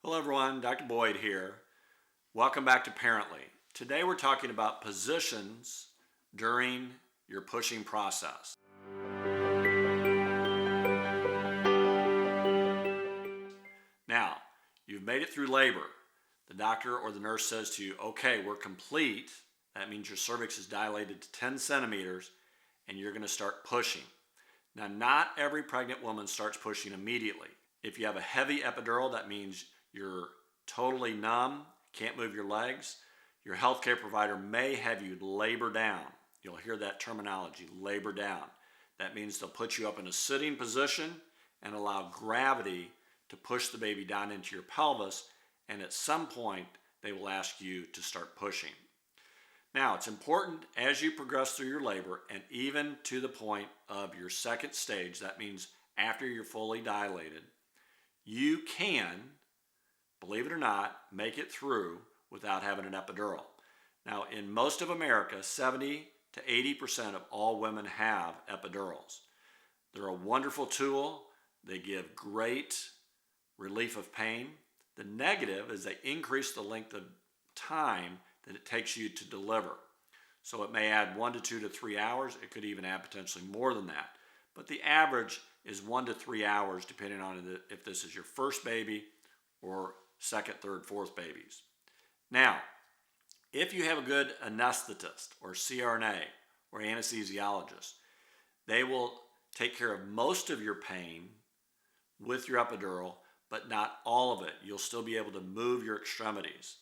Hello everyone, Dr. Boyd here. Welcome back to Pearently. Today we're talking about positions during your pushing process. Now, you've made it through labor. The doctor or the nurse says to you, okay, we're complete. That means your cervix is dilated to 10 centimeters and you're going to start pushing. Now, not every pregnant woman starts pushing immediately. If you have a heavy epidural, that means you're totally numb, can't move your legs. Your healthcare provider may have you labor down. You'll hear that terminology, labor down. That means they'll put you up in a sitting position and allow gravity to push the baby down into your pelvis, and at some point they will ask you to start pushing. Now, it's important as you progress through your labor and even to the point of your second stage, that means after you're fully dilated, you can, believe it or not, make it through without having an epidural. Now, in most of America, 70 to 80% of all women have epidurals. They're a wonderful tool. They give great relief of pain. The negative is they increase the length of time that it takes you to deliver. So it may add 1 to 2 to 3 hours. It could even add potentially more than that. But the average is 1 to 3 hours depending on if this is your first baby or second, third, fourth babies. Now, if you have a good anesthetist or CRNA or anesthesiologist, they will take care of most of your pain with your epidural, but not all of it. You'll still be able to move your extremities.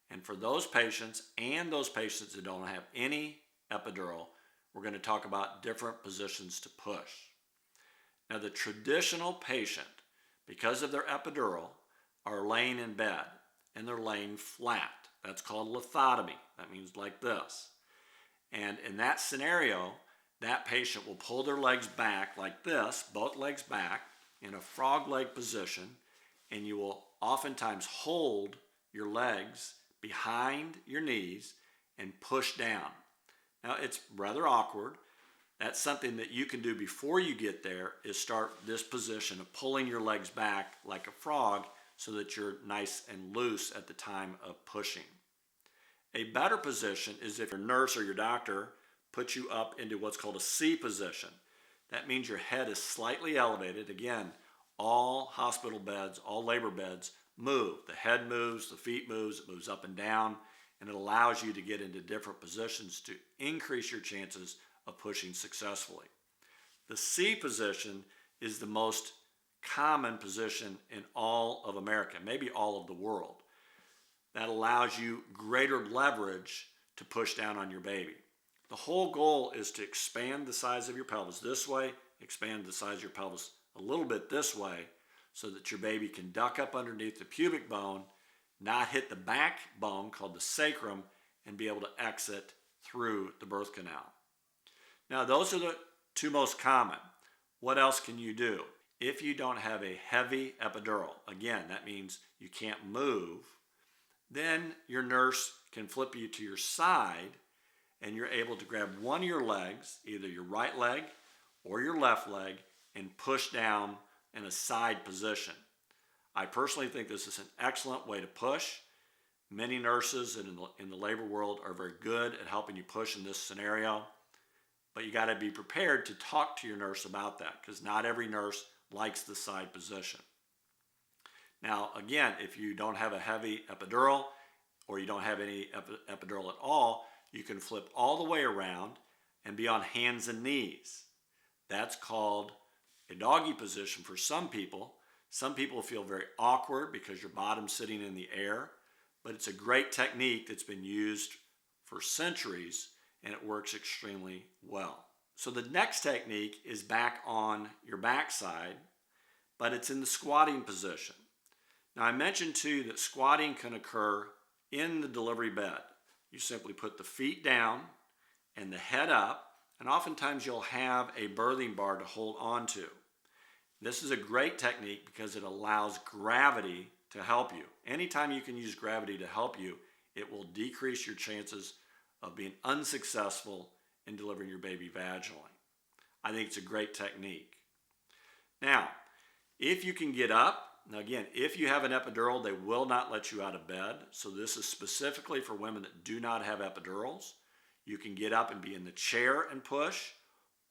And for those patients and those patients that don't have any epidural, we're going to talk about different positions to push. Now, the traditional patient, because of their epidural, are laying in bed and they're laying flat. That's called lithotomy. That means like this. And in that scenario, that patient will pull their legs back like this, both legs back in a frog leg position, and you will oftentimes hold your legs behind your knees and push down. Now, it's rather awkward. That's something that you can do before you get there, is start this position of pulling your legs back like a frog so that you're nice and loose at the time of pushing. A better position is if your nurse or your doctor puts you up into what's called a C position. That means your head is slightly elevated. Again, all hospital beds, all labor beds move. The head moves, the feet moves, it moves up and down, and it allows you to get into different positions to increase your chances of pushing successfully. The C position is the most common position in all of America, maybe all of the world. That allows you greater leverage to push down on your baby. The whole goal is to expand the size of your pelvis this way, expand the size of your pelvis a little bit this way, so that your baby can duck up underneath the pubic bone, not hit the backbone called the sacrum, and be able to exit through the birth canal. Now, those are the two most common. What else can you do? If you don't have a heavy epidural, again, that means you can't move, then your nurse can flip you to your side and you're able to grab one of your legs, either your right leg or your left leg, and push down in a side position. I personally think this is an excellent way to push. Many nurses in the labor world are very good at helping you push in this scenario, but you got to be prepared to talk to your nurse about that because not every nurse likes the side position. Now, again, if you don't have a heavy epidural or you don't have any epidural at all, you can flip all the way around and be on hands and knees. That's called a doggy position for some people. Some people feel very awkward because your bottom's sitting in the air, but it's a great technique that's been used for centuries and it works extremely well. So the next technique is back on your backside, but it's in the squatting position. Now, I mentioned to you that squatting can occur in the delivery bed. You simply put the feet down and the head up, and oftentimes you'll have a birthing bar to hold on to. This is a great technique because it allows gravity to help you. Anytime you can use gravity to help you, it will decrease your chances of being unsuccessful in delivering your baby vaginally. I think it's a great technique. Now, if you can get up, Now again, if you have an epidural, they will not let you out of bed. So this is specifically for women that do not have epidurals. You can get up and be in the chair and push,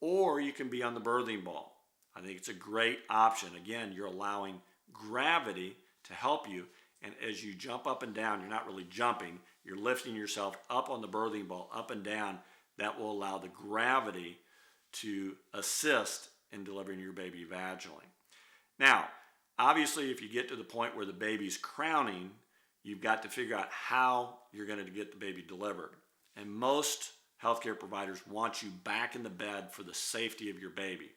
or you can be on the birthing ball. I think it's a great option. Again, you're allowing gravity to help you. And as you jump up and down, you're not really jumping, you're lifting yourself up on the birthing ball, up and down. That will allow the gravity to assist in delivering your baby vaginally. Now, obviously, if you get to the point where the baby's crowning, you've got to figure out how you're going to get the baby delivered. And most healthcare providers want you back in the bed for the safety of your baby.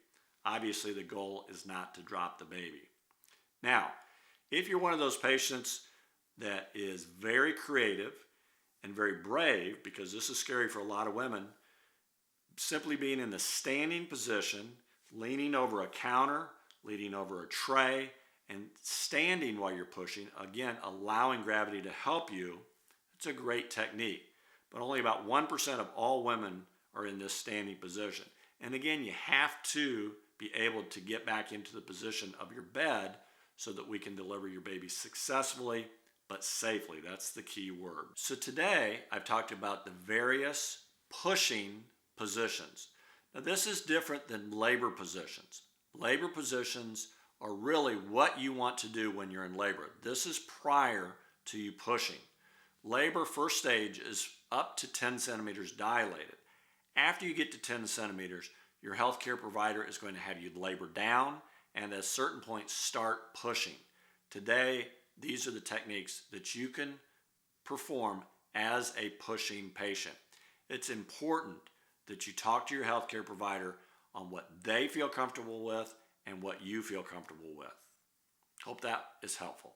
Obviously, the goal is not to drop the baby. Now, if you're one of those patients that is very creative and very brave, because this is scary for a lot of women, simply being in the standing position, leaning over a counter, leaning over a tray, and standing while you're pushing, again, allowing gravity to help you, it's a great technique. But only about 1% of all women are in this standing position. And again, you have to be able to get back into the position of your bed so that we can deliver your baby successfully but safely. That's the key word. So today, I've talked about the various pushing positions. Now, this is different than labor positions. Labor positions are really what you want to do when you're in labor. This is prior to you pushing. Labor first stage is up to 10 centimeters dilated. After you get to 10 centimeters, your healthcare provider is going to have you labor down and at a certain point start pushing. Today, these are the techniques that you can perform as a pushing patient. It's important that you talk to your healthcare provider on what they feel comfortable with and what you feel comfortable with. Hope that is helpful.